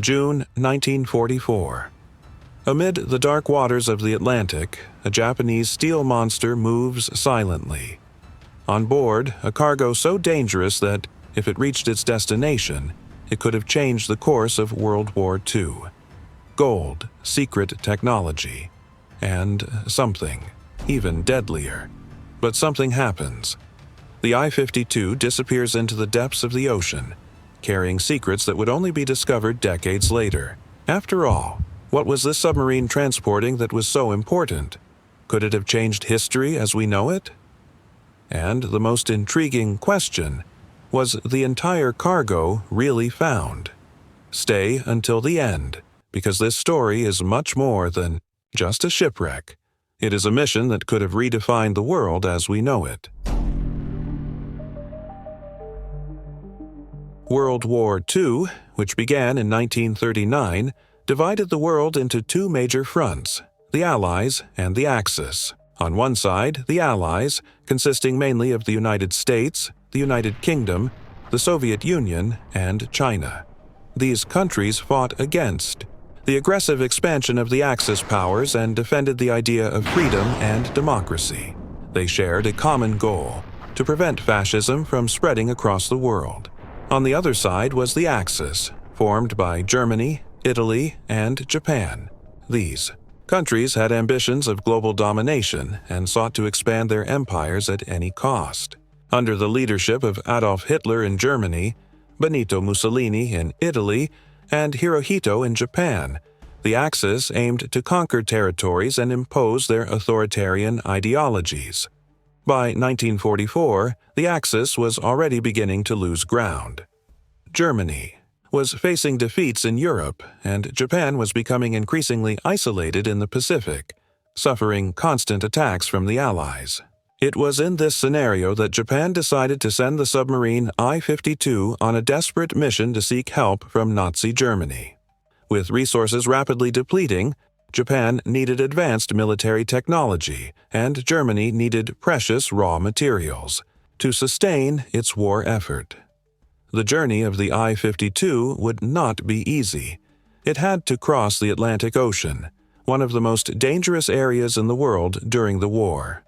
June 1944. Amid the dark waters of the Atlantic, a Japanese steel monster moves silently. On board, a cargo so dangerous that, if it reached its destination, it could have changed the course of World War II. Gold, secret technology, and something, even deadlier. But something happens. The I-52 disappears into the depths of the ocean, carrying secrets that would only be discovered decades later. After all, what was this submarine transporting that was so important? Could it have changed history as we know it? And the most intriguing question, was the entire cargo really found? Stay until the end, because this story is much more than just a shipwreck. It is a mission that could have redefined the world as we know it. World War II, which began in 1939, divided the world into two major fronts, the Allies and the Axis. On one side, the Allies, consisting mainly of the United States, the United Kingdom, the Soviet Union, and China. These countries fought against the aggressive expansion of the Axis powers and defended the idea of freedom and democracy. They shared a common goal, to prevent fascism from spreading across the world. On the other side was the Axis, formed by Germany, Italy, and Japan. These countries had ambitions of global domination and sought to expand their empires at any cost. Under the leadership of Adolf Hitler in Germany, Benito Mussolini in Italy, and Hirohito in Japan, the Axis aimed to conquer territories and impose their authoritarian ideologies. By 1944, the Axis was already beginning to lose ground. Germany was facing defeats in Europe, and Japan was becoming increasingly isolated in the Pacific, suffering constant attacks from the Allies. It was in this scenario that Japan decided to send the submarine I-52 on a desperate mission to seek help from Nazi Germany. With resources rapidly depleting, Japan needed advanced military technology, and Germany needed precious raw materials to sustain its war effort. The journey of the I-52 would not be easy. It had to cross the Atlantic Ocean, one of the most dangerous areas in the world during the war.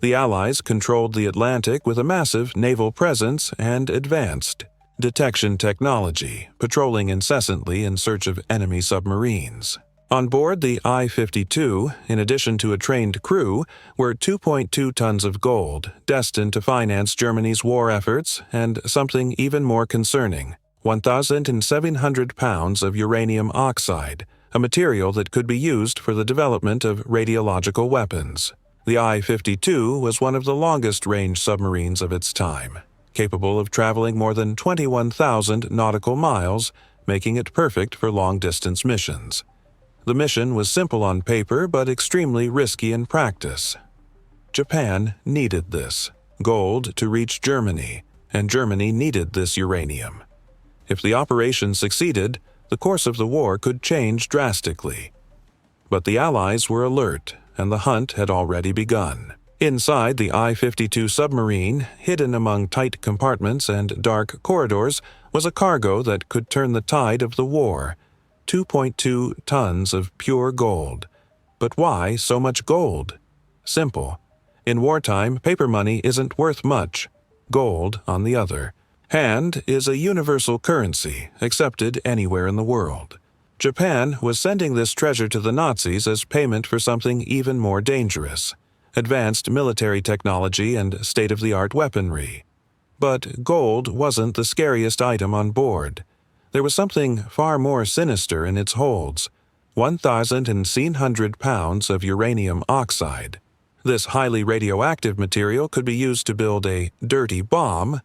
The Allies controlled the Atlantic with a massive naval presence and advanced detection technology, patrolling incessantly in search of enemy submarines. On board the I-52, in addition to a trained crew, were 2.2 tons of gold, destined to finance Germany's war efforts, and something even more concerning, 1,700 pounds of uranium oxide, a material that could be used for the development of radiological weapons. The I-52 was one of the longest-range submarines of its time, capable of traveling more than 21,000 nautical miles, making it perfect for long-distance missions. The mission was simple on paper but extremely risky in practice. Japan needed this gold to reach Germany, and Germany needed this uranium. If the operation succeeded, the course of the war could change drastically. But the Allies were alert, and the hunt had already begun. Inside the I-52 submarine, hidden among tight compartments and dark corridors, was a cargo that could turn the tide of the war. 2.2 tons of pure gold. But why so much gold? Simple. In wartime, paper money isn't worth much. Gold, on the other hand, is a universal currency, accepted anywhere in the world. Japan was sending this treasure to the Nazis as payment for something even more dangerous: advanced military technology and state-of-the-art weaponry. But gold wasn't the scariest item on board. There was something far more sinister in its holds: 1,700 pounds of uranium oxide. This highly radioactive material could be used to build a dirty bomb,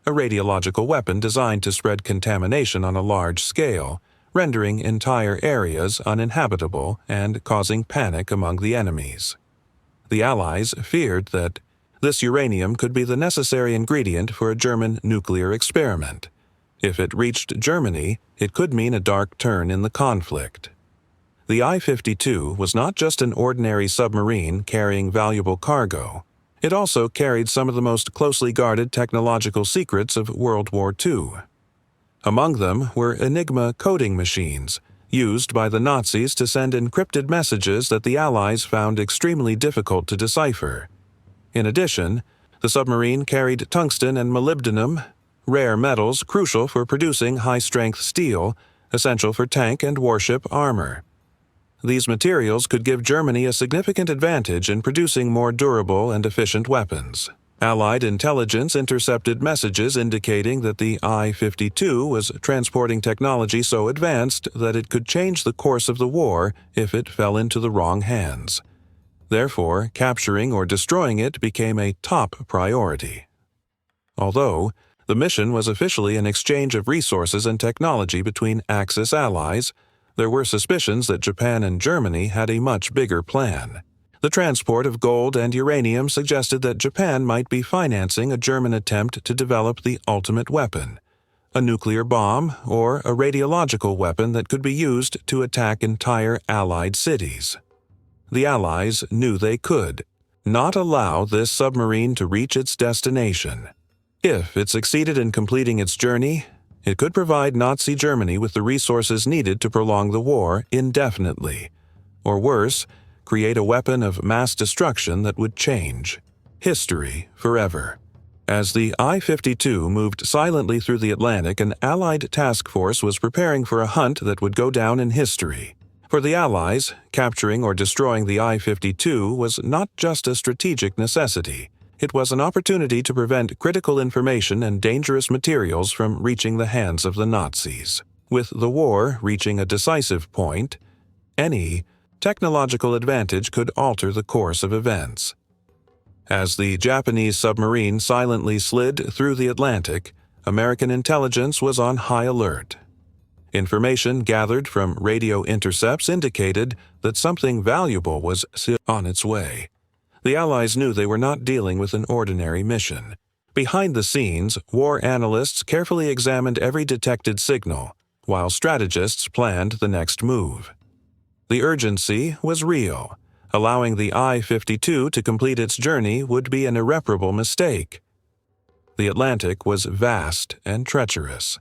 a radiological weapon designed to spread contamination on a large scale, rendering entire areas uninhabitable and causing panic among the enemies. The Allies feared that this uranium could be the necessary ingredient for a German nuclear experiment. If it reached Germany, it could mean a dark turn in the conflict. The I-52 was not just an ordinary submarine carrying valuable cargo. It also carried some of the most closely guarded technological secrets of World War II. Among them were Enigma coding machines, used by the Nazis to send encrypted messages that the Allies found extremely difficult to decipher. In addition, the submarine carried tungsten and molybdenum, rare metals crucial for producing high-strength steel, essential for tank and warship armor. These materials could give Germany a significant advantage in producing more durable and efficient weapons. Allied intelligence intercepted messages indicating that the I-52 was transporting technology so advanced that it could change the course of the war if it fell into the wrong hands. Therefore, capturing or destroying it became a top priority. Although the mission was officially an exchange of resources and technology between Axis allies, there were suspicions that Japan and Germany had a much bigger plan. The transport of gold and uranium suggested that Japan might be financing a German attempt to develop the ultimate weapon, a nuclear bomb or a radiological weapon that could be used to attack entire Allied cities. The Allies knew they could not allow this submarine to reach its destination. If it succeeded in completing its journey, it could provide Nazi Germany with the resources needed to prolong the war indefinitely, or worse, create a weapon of mass destruction that would change history forever. As the I-52 moved silently through the Atlantic, an Allied task force was preparing for a hunt that would go down in history. For the Allies, capturing or destroying the I-52 was not just a strategic necessity. It was an opportunity to prevent critical information and dangerous materials from reaching the hands of the Nazis. With the war reaching a decisive point, any technological advantage could alter the course of events. As the Japanese submarine silently slid through the Atlantic, American intelligence was on high alert. Information gathered from radio intercepts indicated that something valuable was on its way. The Allies knew they were not dealing with an ordinary mission. Behind the scenes, war analysts carefully examined every detected signal, while strategists planned the next move. The urgency was real. Allowing the I-52 to complete its journey would be an irreparable mistake. The Atlantic was vast and treacherous,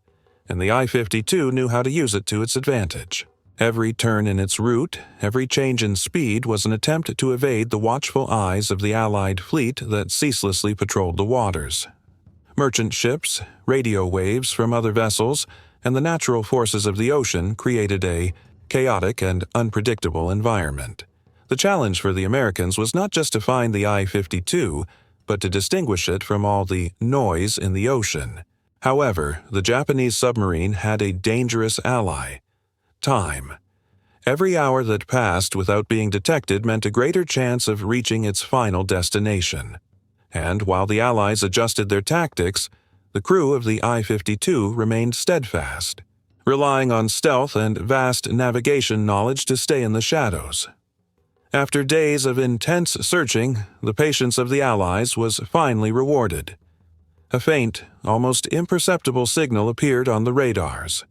and the I-52 knew how to use it to its advantage. Every turn in its route, every change in speed was an attempt to evade the watchful eyes of the Allied fleet that ceaselessly patrolled the waters. Merchant ships, radio waves from other vessels, and the natural forces of the ocean created a chaotic and unpredictable environment. The challenge for the Americans was not just to find the I-52, but to distinguish it from all the noise in the ocean. However, the Japanese submarine had a dangerous ally: time. Every hour that passed without being detected meant a greater chance of reaching its final destination. And while the Allies adjusted their tactics, the crew of the I-52 remained steadfast, relying on stealth and vast navigation knowledge to stay in the shadows. After days of intense searching, the patience of the Allies was finally rewarded. A faint, almost imperceptible signal appeared on the radars.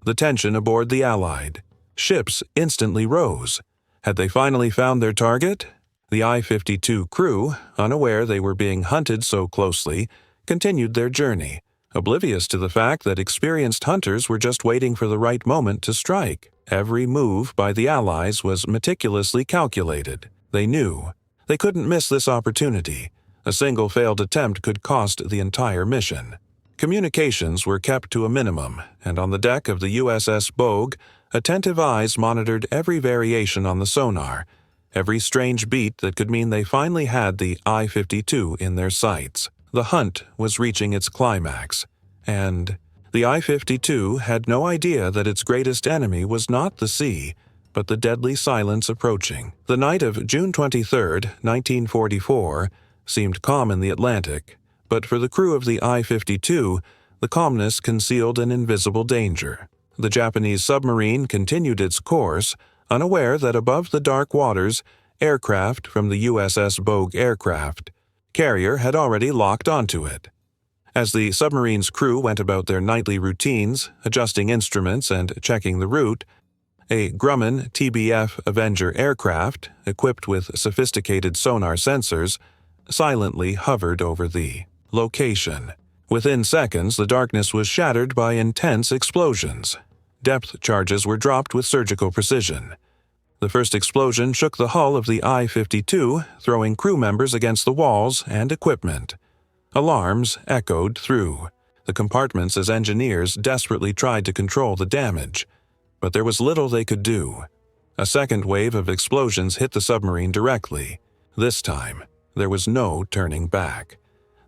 The tension aboard the Allied ships instantly rose. Had they finally found their target? The I-52 crew, unaware they were being hunted so closely, continued their journey, oblivious to the fact that experienced hunters were just waiting for the right moment to strike. Every move by the Allies was meticulously calculated. They knew they couldn't miss this opportunity. A single failed attempt could cost the entire mission. Communications were kept to a minimum, and on the deck of the USS Bogue, attentive eyes monitored every variation on the sonar, every strange beat that could mean they finally had the I-52 in their sights. The hunt was reaching its climax, and the I-52 had no idea that its greatest enemy was not the sea, but the deadly silence approaching. The night of June 23, 1944, seemed calm in the Atlantic, but for the crew of the I-52, the calmness concealed an invisible danger. The Japanese submarine continued its course, unaware that above the dark waters, aircraft from the USS Bogue aircraft carrier had already locked onto it. As the submarine's crew went about their nightly routines, adjusting instruments and checking the route, a Grumman TBF Avenger aircraft, equipped with sophisticated sonar sensors, silently hovered over the location. Within seconds, the darkness was shattered by intense explosions. Depth charges were dropped with surgical precision. The first explosion shook the hull of the I-52, throwing crew members against the walls and equipment. Alarms echoed through the compartments as engineers desperately tried to control the damage. But there was little they could do. A second wave of explosions hit the submarine directly. This time, there was no turning back.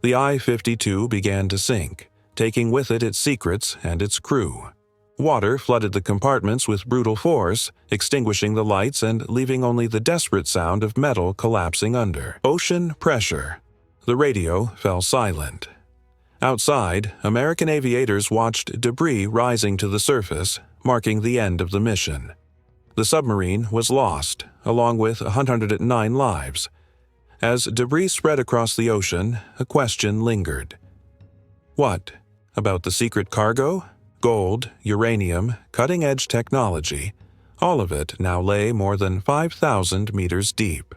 The I-52 began to sink, taking with it its secrets and its crew. Water flooded the compartments with brutal force, extinguishing the lights and leaving only the desperate sound of metal collapsing under. Ocean pressure. The radio fell silent. Outside, American aviators watched debris rising to the surface, marking the end of the mission. The submarine was lost, along with 109 lives. As debris spread across the ocean, a question lingered. What about the secret cargo? Gold, uranium, cutting-edge technology, all of it now lay more than 5,000 meters deep.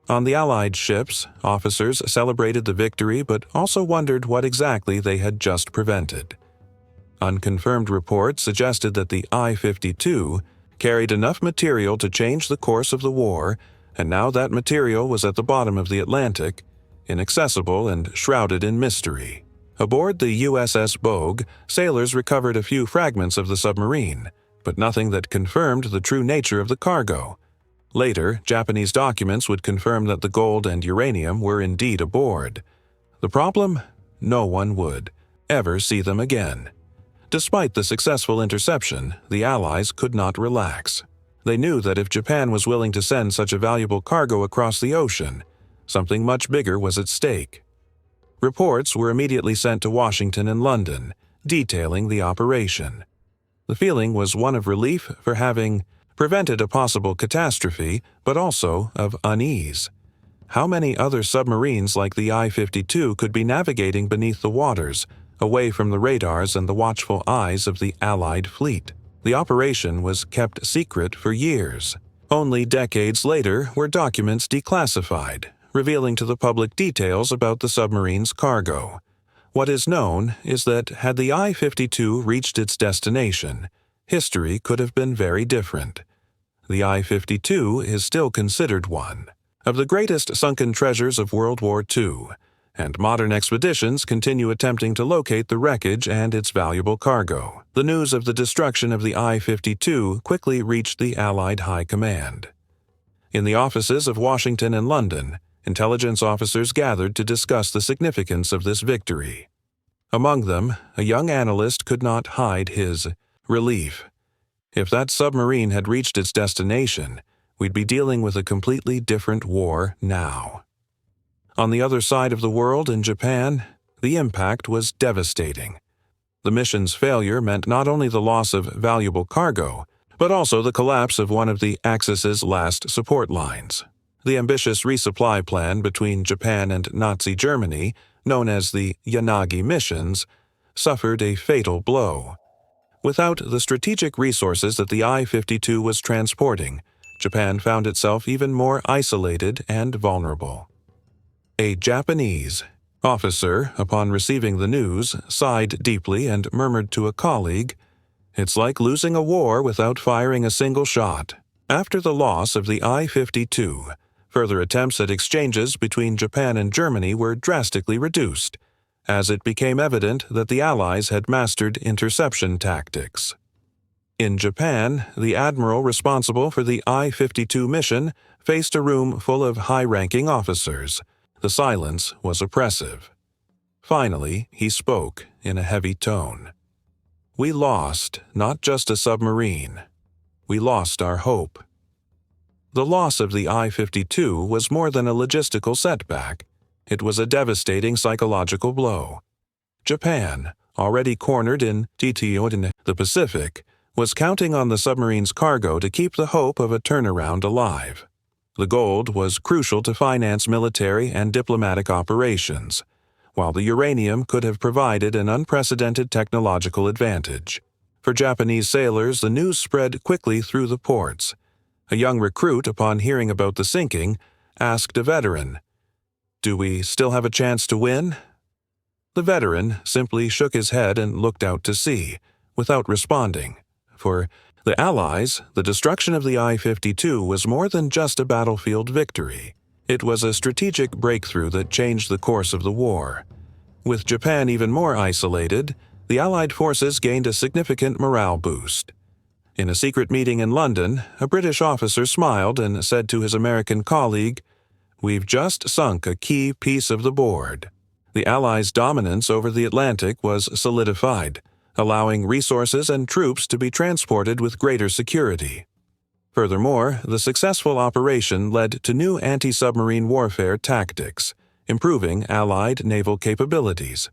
On the Allied ships, officers celebrated the victory but also wondered what exactly they had just prevented. Unconfirmed reports suggested that the I-52 carried enough material to change the course of the war, and now that material was at the bottom of the Atlantic, inaccessible and shrouded in mystery. Aboard the USS Bogue, sailors recovered a few fragments of the submarine, but nothing that confirmed the true nature of the cargo. Later, Japanese documents would confirm that the gold and uranium were indeed aboard. The problem? No one would ever see them again. Despite the successful interception, the Allies could not relax. They knew that if Japan was willing to send such a valuable cargo across the ocean, something much bigger was at stake. Reports were immediately sent to Washington and London, detailing the operation. The feeling was one of relief for having prevented a possible catastrophe, but also of unease. How many other submarines like the I-52 could be navigating beneath the waters, away from the radars and the watchful eyes of the Allied fleet? The operation was kept secret for years. Only decades later were documents declassified, revealing to the public details about the submarine's cargo. What is known is that had the I-52 reached its destination, history could have been very different. The I-52 is still considered one of the greatest sunken treasures of World War II, and modern expeditions continue attempting to locate the wreckage and its valuable cargo. The news of the destruction of the I-52 quickly reached the Allied High Command. In the offices of Washington and London, intelligence officers gathered to discuss the significance of this victory. Among them, a young analyst could not hide his relief. If that submarine had reached its destination, we'd be dealing with a completely different war now. On the other side of the world, in Japan, the impact was devastating. The mission's failure meant not only the loss of valuable cargo, but also the collapse of one of the Axis's last support lines. The ambitious resupply plan between Japan and Nazi Germany, known as the Yanagi missions, suffered a fatal blow. Without the strategic resources that the I-52 was transporting, Japan found itself even more isolated and vulnerable. A Japanese officer, upon receiving the news, sighed deeply and murmured to a colleague, "It's like losing a war without firing a single shot." After the loss of the I-52, further attempts at exchanges between Japan and Germany were drastically reduced, as it became evident that the Allies had mastered interception tactics. In Japan, the admiral responsible for the I-52 mission faced a room full of high-ranking officers. The silence was oppressive. Finally, he spoke in a heavy tone. "We lost not just a submarine. We lost our hope." The loss of the I-52 was more than a logistical setback. It was a devastating psychological blow. Japan, already cornered in the Pacific, was counting on the submarine's cargo to keep the hope of a turnaround alive. The gold was crucial to finance military and diplomatic operations, while the uranium could have provided an unprecedented technological advantage. For Japanese sailors, the news spread quickly through the ports. A young recruit, upon hearing about the sinking, asked a veteran, "Do we still have a chance to win?" The veteran simply shook his head and looked out to sea, without responding. For the Allies, the destruction of the I-52 was more than just a battlefield victory. It was a strategic breakthrough that changed the course of the war. With Japan even more isolated, the Allied forces gained a significant morale boost. In a secret meeting in London, a British officer smiled and said to his American colleague, "We've just sunk a key piece of the board." The Allies' dominance over the Atlantic was solidified, allowing resources and troops to be transported with greater security. Furthermore, the successful operation led to new anti-submarine warfare tactics, improving Allied naval capabilities.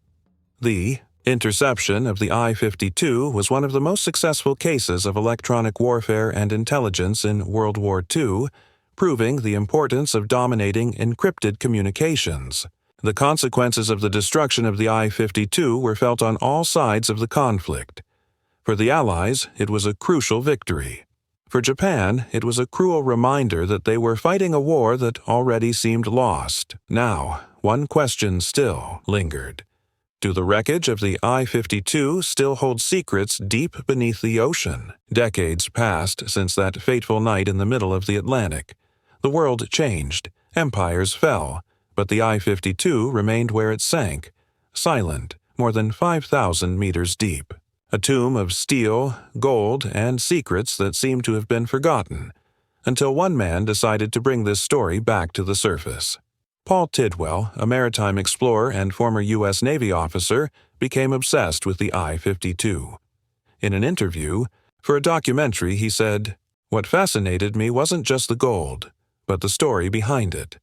The interception of the I-52 was one of the most successful cases of electronic warfare and intelligence in World War II, proving the importance of dominating encrypted communications. The consequences of the destruction of the I-52 were felt on all sides of the conflict. For the Allies, it was a crucial victory. For Japan, it was a cruel reminder that they were fighting a war that already seemed lost. Now, one question still lingered. Do the wreckage of the I-52 still hold secrets deep beneath the ocean? Decades passed since that fateful night in the middle of the Atlantic. The world changed, empires fell, but the I-52 remained where it sank, silent, more than 5,000 meters deep. A tomb of steel, gold, and secrets that seemed to have been forgotten, until one man decided to bring this story back to the surface. Paul Tidwell, a maritime explorer and former U.S. Navy officer, became obsessed with the I-52. In an interview, for a documentary, he said, "What fascinated me wasn't just the gold, but the story behind it.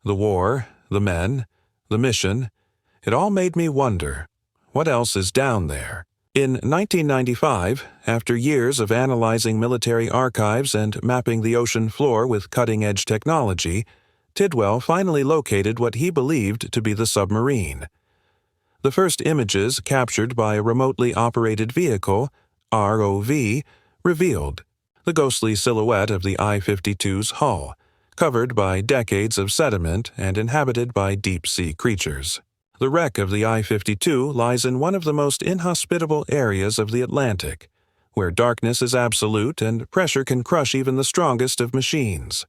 The war, the men, the mission, it all made me wonder, what else is down there?" In 1995, after years of analyzing military archives and mapping the ocean floor with cutting-edge technology, Tidwell finally located what he believed to be the submarine. The first images, captured by a remotely operated vehicle, ROV, revealed the ghostly silhouette of the I-52's hull, covered by decades of sediment and inhabited by deep-sea creatures. The wreck of the I-52 lies in one of the most inhospitable areas of the Atlantic, where darkness is absolute and pressure can crush even the strongest of machines.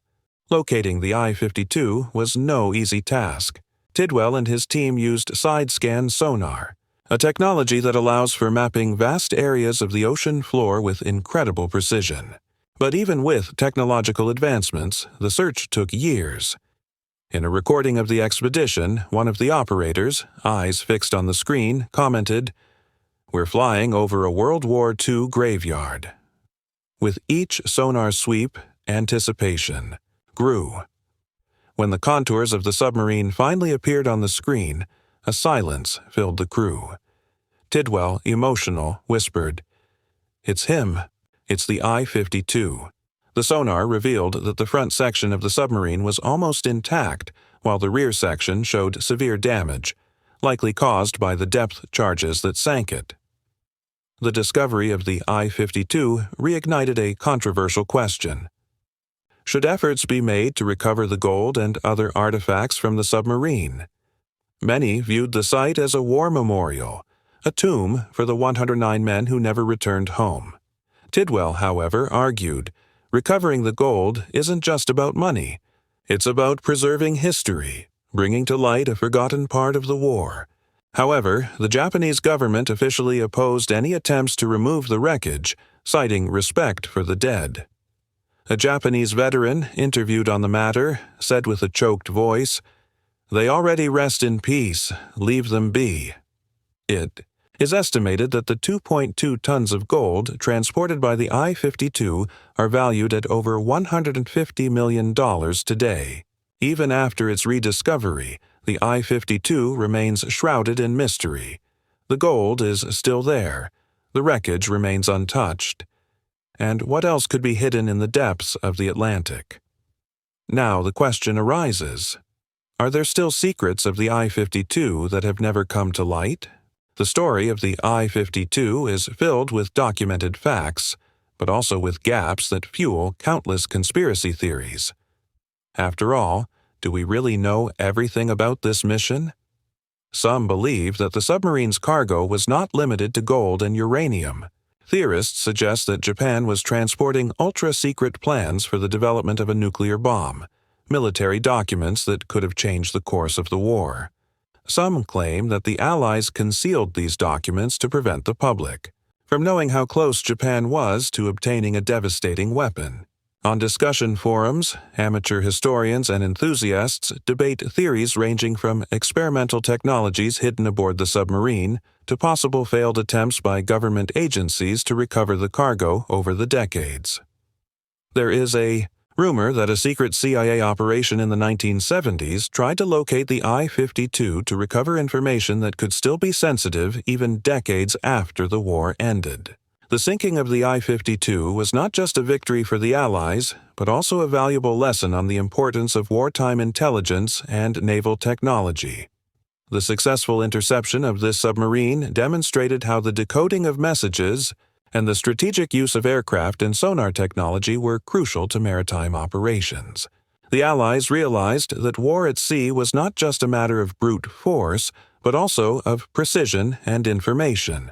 Locating the I-52 was no easy task. Tidwell and his team used side-scan sonar, a technology that allows for mapping vast areas of the ocean floor with incredible precision. But even with technological advancements, the search took years. In a recording of the expedition, one of the operators, eyes fixed on the screen, commented, "We're flying over a World War II graveyard." With each sonar sweep, anticipation grew. When the contours of the submarine finally appeared on the screen, a silence filled the crew. Tidwell, emotional, whispered, "It's him. It's the I-52." The sonar revealed that the front section of the submarine was almost intact, while the rear section showed severe damage, likely caused by the depth charges that sank it. The discovery of the I-52 reignited a controversial question. Should efforts be made to recover the gold and other artifacts from the submarine? Many viewed the site as a war memorial, a tomb for the 109 men who never returned home. Tidwell, however, argued, recovering the gold isn't just about money. It's about preserving history, bringing to light a forgotten part of the war. However, the Japanese government officially opposed any attempts to remove the wreckage, citing respect for the dead. A Japanese veteran, interviewed on the matter, said with a choked voice, "They already rest in peace, leave them be." It is estimated that the 2.2 tons of gold transported by the I-52 are valued at over $150 million today. Even after its rediscovery, the I-52 remains shrouded in mystery. The gold is still there, the wreckage remains untouched. And what else could be hidden in the depths of the Atlantic? Now the question arises, are there still secrets of the I-52 that have never come to light? The story of the I-52 is filled with documented facts, but also with gaps that fuel countless conspiracy theories. After all, do we really know everything about this mission? Some believe that the submarine's cargo was not limited to gold and uranium. Theorists suggest that Japan was transporting ultra-secret plans for the development of a nuclear bomb, military documents that could have changed the course of the war. Some claim that the Allies concealed these documents to prevent the public from knowing how close Japan was to obtaining a devastating weapon. On discussion forums, amateur historians and enthusiasts debate theories ranging from experimental technologies hidden aboard the submarine to possible failed attempts by government agencies to recover the cargo over the decades. There is a rumor that a secret CIA operation in the 1970s tried to locate the I-52 to recover information that could still be sensitive even decades after the war ended. The sinking of the I-52 was not just a victory for the Allies, but also a valuable lesson on the importance of wartime intelligence and naval technology. The successful interception of this submarine demonstrated how the decoding of messages and the strategic use of aircraft and sonar technology were crucial to maritime operations. The Allies realized that war at sea was not just a matter of brute force, but also of precision and information.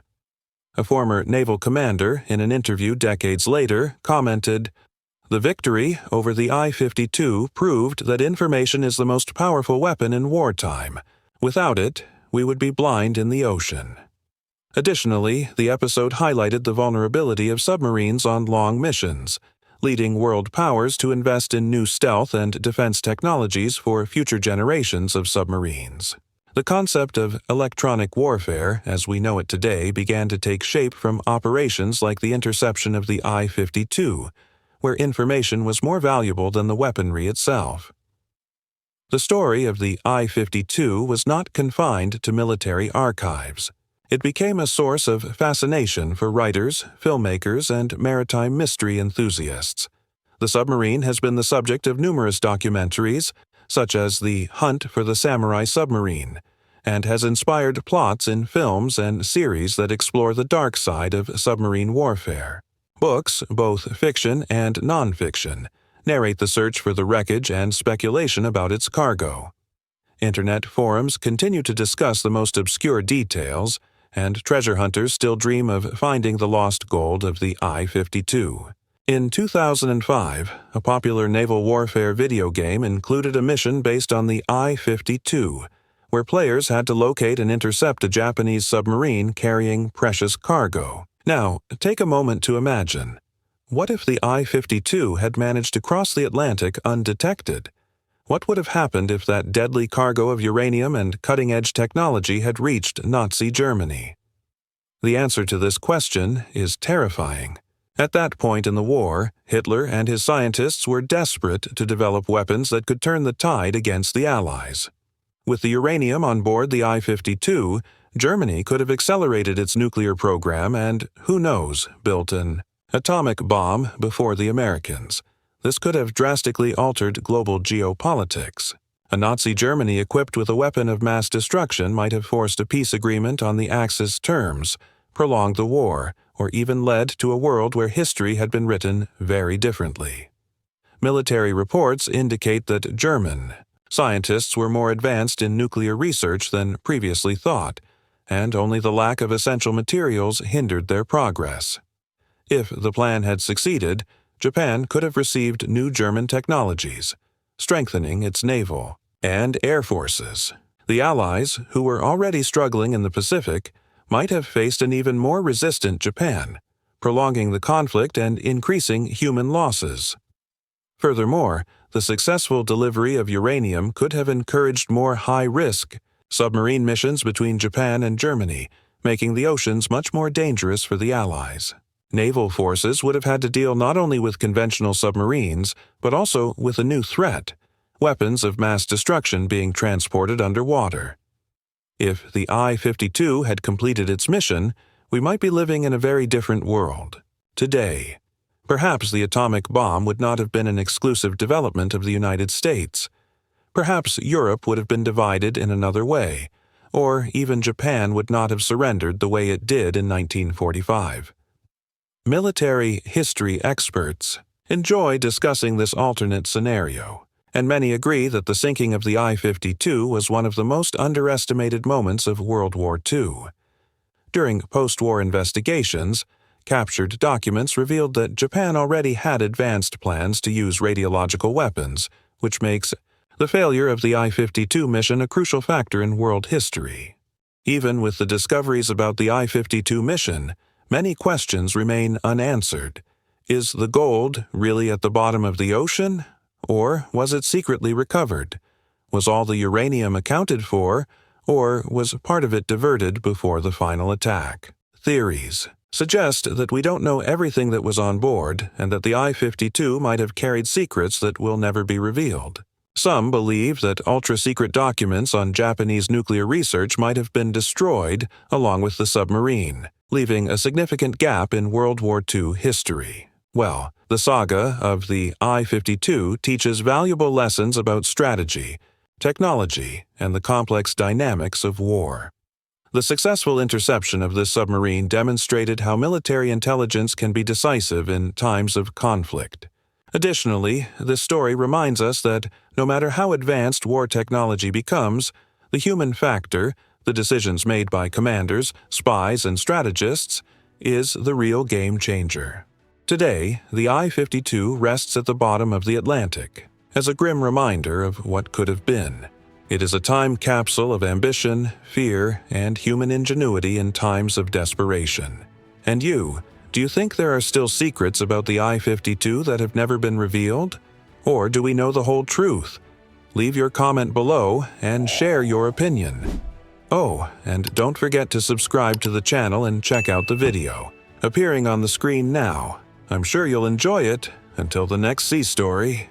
A former naval commander, in an interview decades later, commented, "The victory over the I-52 proved that information is the most powerful weapon in wartime. Without it, we would be blind in the ocean." Additionally, the episode highlighted the vulnerability of submarines on long missions, leading world powers to invest in new stealth and defense technologies for future generations of submarines. The concept of electronic warfare, as we know it today, began to take shape from operations like the interception of the I-52, where information was more valuable than the weaponry itself. The story of the I-52 was not confined to military archives. It became a source of fascination for writers, filmmakers, and maritime mystery enthusiasts. The submarine has been the subject of numerous documentaries, such as The Hunt for the Samurai Submarine, and has inspired plots in films and series that explore the dark side of submarine warfare. Books, both fiction and nonfiction, narrate the search for the wreckage and speculation about its cargo. Internet forums continue to discuss the most obscure details, and treasure hunters still dream of finding the lost gold of the I-52. In 2005, a popular naval warfare video game included a mission based on the I-52, where players had to locate and intercept a Japanese submarine carrying precious cargo. Now, take a moment to imagine. What if the I-52 had managed to cross the Atlantic undetected? What would have happened if that deadly cargo of uranium and cutting-edge technology had reached Nazi Germany? The answer to this question is terrifying. At that point in the war, Hitler and his scientists were desperate to develop weapons that could turn the tide against the Allies. With the uranium on board the I-52, Germany could have accelerated its nuclear program and, who knows, built an atomic bomb before the Americans. This could have drastically altered global geopolitics. A Nazi Germany equipped with a weapon of mass destruction might have forced a peace agreement on the Axis terms, prolonged the war, or even led to a world where history had been written very differently. Military reports indicate that German scientists were more advanced in nuclear research than previously thought, and only the lack of essential materials hindered their progress. If the plan had succeeded, Japan could have received new German technologies, strengthening its naval and air forces. The Allies, who were already struggling in the Pacific, might have faced an even more resistant Japan, prolonging the conflict and increasing human losses. Furthermore, the successful delivery of uranium could have encouraged more high-risk submarine missions between Japan and Germany, making the oceans much more dangerous for the Allies. Naval forces would have had to deal not only with conventional submarines, but also with a new threat, weapons of mass destruction being transported underwater. If the I-52 had completed its mission, we might be living in a very different world. Today, perhaps the atomic bomb would not have been an exclusive development of the United States. Perhaps Europe would have been divided in another way, or even Japan would not have surrendered the way it did in 1945. Military history experts enjoy discussing this alternate scenario, and many agree that the sinking of the I-52 was one of the most underestimated moments of World War II. During post-war investigations, captured documents revealed that Japan already had advanced plans to use radiological weapons, which makes the failure of the I-52 mission a crucial factor in world history. Even with the discoveries about the I-52 mission, many questions remain unanswered. Is the gold really at the bottom of the ocean, or was it secretly recovered? Was all the uranium accounted for, or was part of it diverted before the final attack? Theories suggest that we don't know everything that was on board and that the I-52 might have carried secrets that will never be revealed. Some believe that ultra-secret documents on Japanese nuclear research might have been destroyed along with the submarine, leaving a significant gap in World War II history. Well, the saga of the I-52 teaches valuable lessons about strategy, technology, and the complex dynamics of war. The successful interception of this submarine demonstrated how military intelligence can be decisive in times of conflict. Additionally, this story reminds us that no matter how advanced war technology becomes, the human factor, the decisions made by commanders, spies, and strategists, is the real game changer. Today, the I-52 rests at the bottom of the Atlantic, as a grim reminder of what could have been. It is a time capsule of ambition, fear, and human ingenuity in times of desperation. And you, do you think there are still secrets about the I-52 that have never been revealed? Or do we know the whole truth? Leave your comment below and share your opinion. Oh, and don't forget to subscribe to the channel and check out the video, appearing on the screen now. I'm sure you'll enjoy it. Until the next sea story.